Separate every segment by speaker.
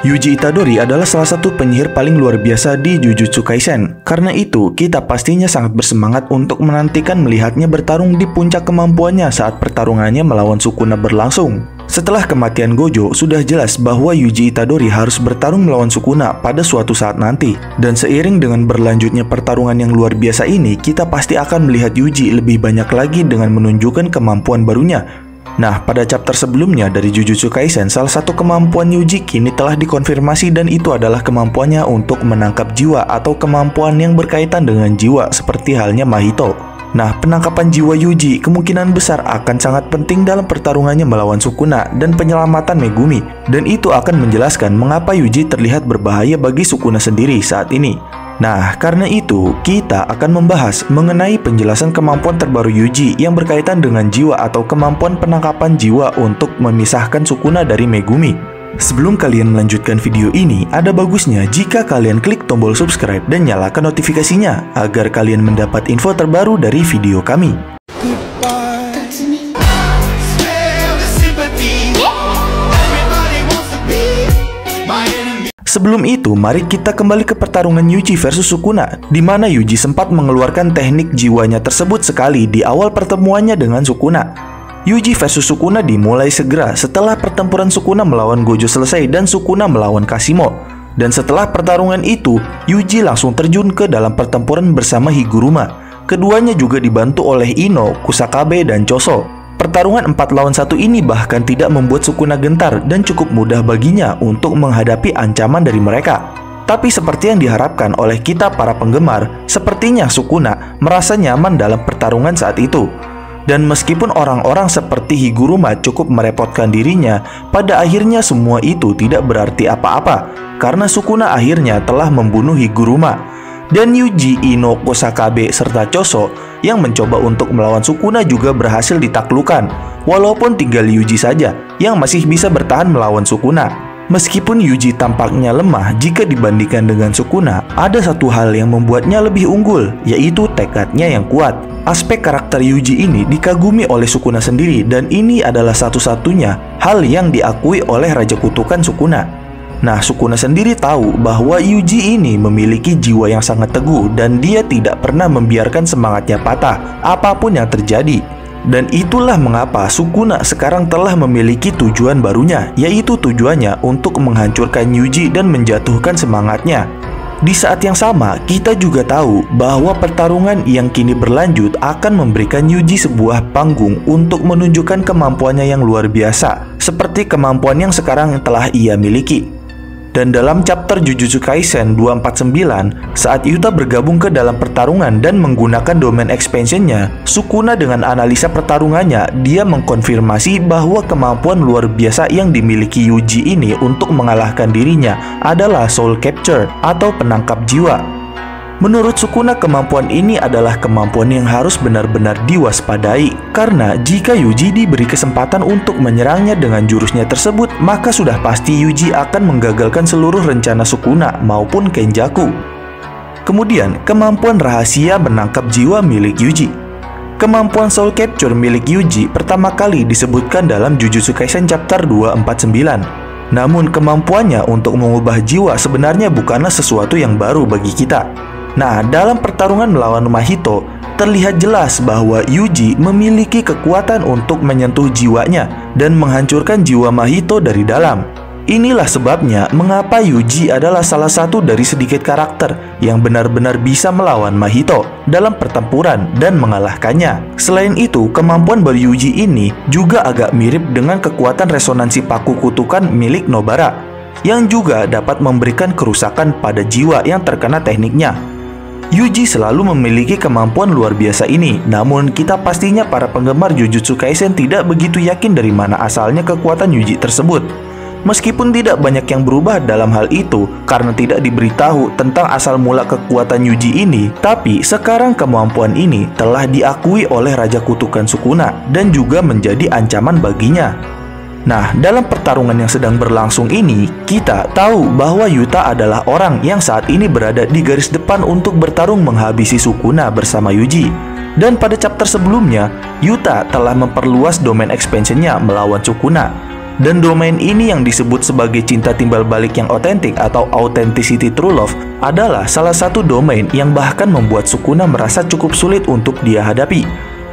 Speaker 1: Yuji Itadori adalah salah satu penyihir paling luar biasa di Jujutsu Kaisen. Karena itu, kita pastinya sangat bersemangat untuk menantikan melihatnya bertarung di puncak kemampuannya saat pertarungannya melawan Sukuna berlangsung. Setelah kematian Gojo, sudah jelas bahwa Yuji Itadori harus bertarung melawan Sukuna pada suatu saat nanti. Dan seiring dengan berlanjutnya pertarungan yang luar biasa ini, kita pasti akan melihat Yuji lebih banyak lagi dengan menunjukkan kemampuan barunya. Nah, pada chapter sebelumnya dari Jujutsu Kaisen, salah satu kemampuan Yuji kini telah dikonfirmasi dan itu adalah kemampuannya untuk menangkap jiwa atau kemampuan yang berkaitan dengan jiwa seperti halnya Mahito. Nah, penangkapan jiwa Yuji kemungkinan besar akan sangat penting dalam pertarungannya melawan Sukuna dan penyelamatan Megumi. Dan itu akan menjelaskan mengapa Yuji terlihat berbahaya bagi Sukuna sendiri saat ini. Nah, karena itu, kita akan membahas mengenai penjelasan kemampuan terbaru Yuji yang berkaitan dengan jiwa atau kemampuan penangkapan jiwa untuk memisahkan Sukuna dari Megumi. Sebelum kalian melanjutkan video ini, ada bagusnya jika kalian klik tombol subscribe dan nyalakan notifikasinya agar kalian mendapat info terbaru dari video kami. Sebelum itu, mari kita kembali ke pertarungan Yuji versus Sukuna, di mana Yuji sempat mengeluarkan teknik jiwanya tersebut sekali di awal pertemuannya dengan Sukuna. Yuji versus Sukuna dimulai segera setelah pertempuran Sukuna melawan Gojo selesai dan Sukuna melawan Kashimo. Dan setelah pertarungan itu, Yuji langsung terjun ke dalam pertempuran bersama Higuruma. Keduanya juga dibantu oleh Ino, Kusakabe, dan Choso. Pertarungan 4 lawan 1 ini bahkan tidak membuat Sukuna gentar dan cukup mudah baginya untuk menghadapi ancaman dari mereka. Tapi seperti yang diharapkan oleh kita para penggemar, sepertinya Sukuna merasa nyaman dalam pertarungan saat itu. Dan meskipun orang-orang seperti Higuruma cukup merepotkan dirinya, pada akhirnya semua itu tidak berarti apa-apa karena Sukuna akhirnya telah membunuh Higuruma. Dan Yuji, Ino, Kusakabe, serta Choso yang mencoba untuk melawan Sukuna juga berhasil ditaklukkan. Walaupun tinggal Yuji saja yang masih bisa bertahan melawan Sukuna. Meskipun Yuji tampaknya lemah jika dibandingkan dengan Sukuna, ada satu hal yang membuatnya lebih unggul, yaitu tekadnya yang kuat. Aspek karakter Yuji ini dikagumi oleh Sukuna sendiri dan ini adalah satu-satunya hal yang diakui oleh Raja Kutukan Sukuna. Nah, Sukuna sendiri tahu bahwa Yuji ini memiliki jiwa yang sangat teguh dan dia tidak pernah membiarkan semangatnya patah apapun yang terjadi. Dan itulah mengapa Sukuna sekarang telah memiliki tujuan barunya, yaitu tujuannya untuk menghancurkan Yuji dan menjatuhkan semangatnya. Di saat yang sama, kita juga tahu bahwa pertarungan yang kini berlanjut akan memberikan Yuji sebuah panggung untuk menunjukkan kemampuannya yang luar biasa, seperti kemampuan yang sekarang telah ia miliki. Dan dalam chapter Jujutsu Kaisen 249, saat Yuta bergabung ke dalam pertarungan dan menggunakan domain expansionnya, Sukuna dengan analisa pertarungannya, dia mengkonfirmasi bahwa kemampuan luar biasa yang dimiliki Yuji ini untuk mengalahkan dirinya adalah Soul Capture atau penangkap jiwa. Menurut Sukuna, kemampuan ini adalah kemampuan yang harus benar-benar diwaspadai. Karena jika Yuji diberi kesempatan untuk menyerangnya dengan jurusnya tersebut, maka sudah pasti Yuji akan menggagalkan seluruh rencana Sukuna maupun Kenjaku. Kemudian, kemampuan rahasia menangkap jiwa milik Yuji. Kemampuan Soul Capture milik Yuji pertama kali disebutkan dalam Jujutsu Kaisen chapter 249. Namun kemampuannya untuk mengubah jiwa sebenarnya bukanlah sesuatu yang baru bagi kita. Nah, dalam pertarungan melawan Mahito, terlihat jelas bahwa Yuji memiliki kekuatan untuk menyentuh jiwanya dan menghancurkan jiwa Mahito dari dalam. Inilah sebabnya mengapa Yuji adalah salah satu dari sedikit karakter yang benar-benar bisa melawan Mahito dalam pertempuran dan mengalahkannya. Selain itu, kemampuan baru Yuji ini juga agak mirip dengan kekuatan resonansi paku kutukan milik Nobara, yang juga dapat memberikan kerusakan pada jiwa yang terkena tekniknya. Yuji selalu memiliki kemampuan luar biasa ini, namun kita pastinya para penggemar Jujutsu Kaisen tidak begitu yakin dari mana asalnya kekuatan Yuji tersebut. Meskipun tidak banyak yang berubah dalam hal itu karena tidak diberitahu tentang asal mula kekuatan Yuji ini, tapi sekarang kemampuan ini telah diakui oleh Raja Kutukan Sukuna dan juga menjadi ancaman baginya. Nah, dalam pertarungan yang sedang berlangsung ini, kita tahu bahwa Yuta adalah orang yang saat ini berada di garis depan untuk bertarung menghabisi Sukuna bersama Yuji. Dan pada chapter sebelumnya, Yuta telah memperluas domain expansionnya melawan Sukuna. Dan domain ini yang disebut sebagai cinta timbal balik yang otentik atau authenticity true love adalah salah satu domain yang bahkan membuat Sukuna merasa cukup sulit untuk dia hadapi.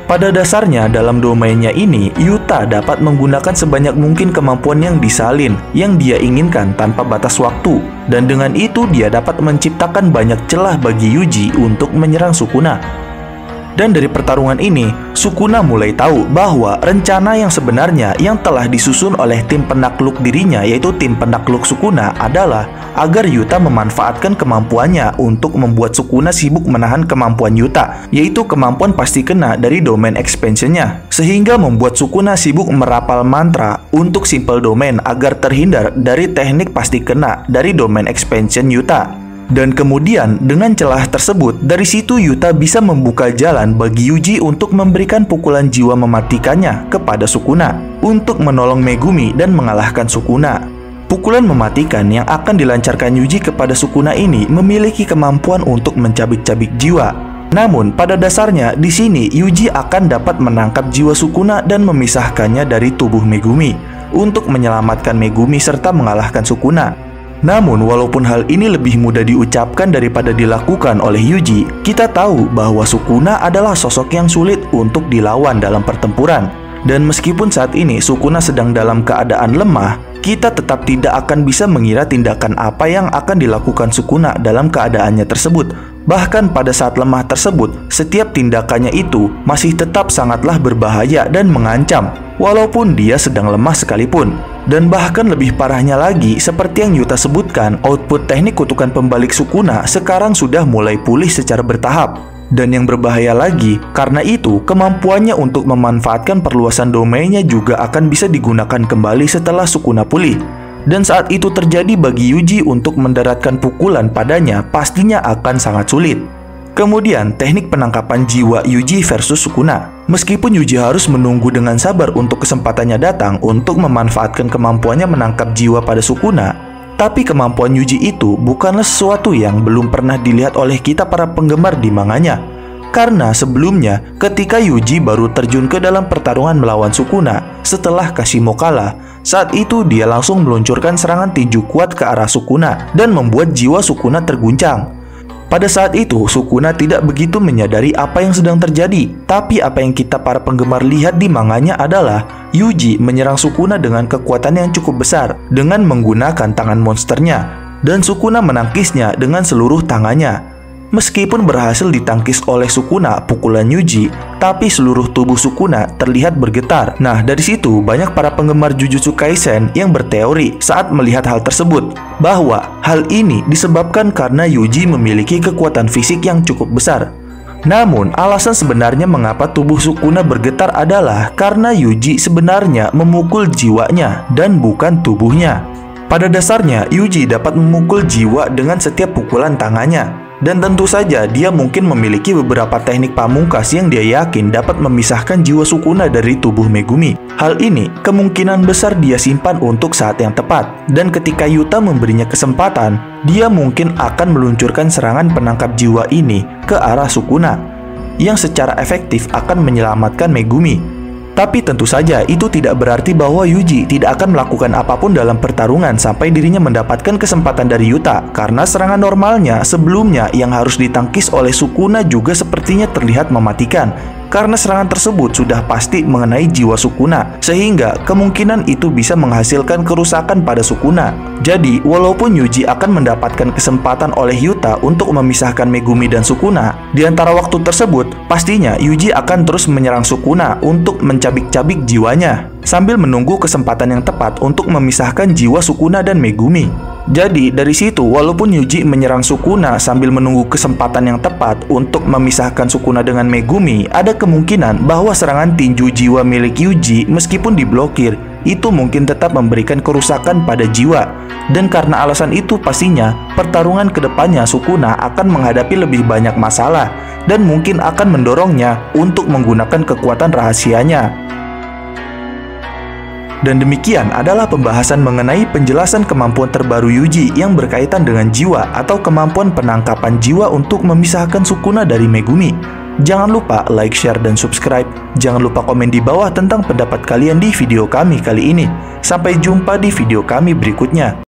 Speaker 1: Pada dasarnya dalam domainnya ini, Yuta dapat menggunakan sebanyak mungkin kemampuan yang disalin yang dia inginkan tanpa batas waktu. Dan dengan itu dia dapat menciptakan banyak celah bagi Yuji untuk menyerang Sukuna. Dan dari pertarungan ini, Sukuna mulai tahu bahwa rencana yang sebenarnya yang telah disusun oleh tim penakluk dirinya, yaitu tim penakluk Sukuna, adalah agar Yuta memanfaatkan kemampuannya untuk membuat Sukuna sibuk menahan kemampuan Yuta, yaitu kemampuan pasti kena dari domain expansionnya, sehingga membuat Sukuna sibuk merapal mantra untuk simple domain agar terhindar dari teknik pasti kena dari domain expansion Yuta. Dan kemudian dengan celah tersebut, dari situ Yuta bisa membuka jalan bagi Yuji untuk memberikan pukulan jiwa mematikannya kepada Sukuna untuk menolong Megumi dan mengalahkan Sukuna. Pukulan mematikan yang akan dilancarkan Yuji kepada Sukuna ini memiliki kemampuan untuk mencabik-cabik jiwa. Namun pada dasarnya di sini Yuji akan dapat menangkap jiwa Sukuna dan memisahkannya dari tubuh Megumi untuk menyelamatkan Megumi serta mengalahkan Sukuna. Namun, walaupun hal ini lebih mudah diucapkan daripada dilakukan oleh Yuji, kita tahu bahwa Sukuna adalah sosok yang sulit untuk dilawan dalam pertempuran. Dan meskipun saat ini Sukuna sedang dalam keadaan lemah, kita tetap tidak akan bisa mengira tindakan apa yang akan dilakukan Sukuna dalam keadaannya tersebut. Bahkan pada saat lemah tersebut, setiap tindakannya itu masih tetap sangatlah berbahaya dan mengancam, walaupun dia sedang lemah sekalipun. Dan bahkan lebih parahnya lagi, seperti yang Yuta sebutkan, output teknik kutukan pembalik Sukuna sekarang sudah mulai pulih secara bertahap. Dan yang berbahaya lagi, karena itu kemampuannya untuk memanfaatkan perluasan domainnya juga akan bisa digunakan kembali setelah Sukuna pulih. Dan saat itu terjadi bagi Yuji untuk mendaratkan pukulan padanya pastinya akan sangat sulit. Kemudian, teknik penangkapan jiwa Yuji versus Sukuna. Meskipun Yuji harus menunggu dengan sabar untuk kesempatannya datang untuk memanfaatkan kemampuannya menangkap jiwa pada Sukuna, tapi kemampuan Yuji itu bukanlah sesuatu yang belum pernah dilihat oleh kita para penggemar di manganya. Karena sebelumnya, ketika Yuji baru terjun ke dalam pertarungan melawan Sukuna setelah Kashimo kalah, saat itu dia langsung meluncurkan serangan tinju kuat ke arah Sukuna dan membuat jiwa Sukuna terguncang. Pada saat itu, Sukuna tidak begitu menyadari apa yang sedang terjadi. Tapi apa yang kita para penggemar lihat di manganya adalah Yuji menyerang Sukuna dengan kekuatan yang cukup besar dengan menggunakan tangan monsternya. Dan Sukuna menangkisnya dengan seluruh tangannya. Meskipun berhasil ditangkis oleh Sukuna pukulan Yuji, tapi seluruh tubuh Sukuna terlihat bergetar. Nah, dari situ banyak para penggemar Jujutsu Kaisen yang berteori saat melihat hal tersebut, bahwa hal ini disebabkan karena Yuji memiliki kekuatan fisik yang cukup besar. Namun, alasan sebenarnya mengapa tubuh Sukuna bergetar adalah karena Yuji sebenarnya memukul jiwanya dan bukan tubuhnya. Pada dasarnya, Yuji dapat memukul jiwa dengan setiap pukulan tangannya. Dan tentu saja dia mungkin memiliki beberapa teknik pamungkas yang dia yakin dapat memisahkan jiwa Sukuna dari tubuh Megumi. Hal ini kemungkinan besar dia simpan untuk saat yang tepat. Dan ketika Yuta memberinya kesempatan, dia mungkin akan meluncurkan serangan penangkap jiwa ini ke arah Sukuna, yang secara efektif akan menyelamatkan Megumi. Tapi tentu saja itu tidak berarti bahwa Yuji tidak akan melakukan apapun dalam pertarungan sampai dirinya mendapatkan kesempatan dari Yuta, karena serangan normalnya sebelumnya yang harus ditangkis oleh Sukuna juga sepertinya terlihat mematikan. Karena serangan tersebut sudah pasti mengenai jiwa Sukuna, sehingga kemungkinan itu bisa menghasilkan kerusakan pada Sukuna. Jadi, walaupun Yuji akan mendapatkan kesempatan oleh Yuta untuk memisahkan Megumi dan Sukuna, di antara waktu tersebut, pastinya Yuji akan terus menyerang Sukuna untuk mencabik-cabik jiwanya, sambil menunggu kesempatan yang tepat untuk memisahkan jiwa Sukuna dan Megumi. Jadi dari situ, walaupun Yuji menyerang Sukuna sambil menunggu kesempatan yang tepat untuk memisahkan Sukuna dengan Megumi, ada kemungkinan bahwa serangan tinju jiwa milik Yuji meskipun diblokir, itu mungkin tetap memberikan kerusakan pada jiwa. Dan karena alasan itu pastinya, pertarungan kedepannya Sukuna akan menghadapi lebih banyak masalah dan mungkin akan mendorongnya untuk menggunakan kekuatan rahasianya. Dan demikian adalah pembahasan mengenai penjelasan kemampuan terbaru Yuji yang berkaitan dengan jiwa atau kemampuan penangkapan jiwa untuk memisahkan Sukuna dari Megumi. Jangan lupa like, share, dan subscribe. Jangan lupa komen di bawah tentang pendapat kalian di video kami kali ini. Sampai jumpa di video kami berikutnya.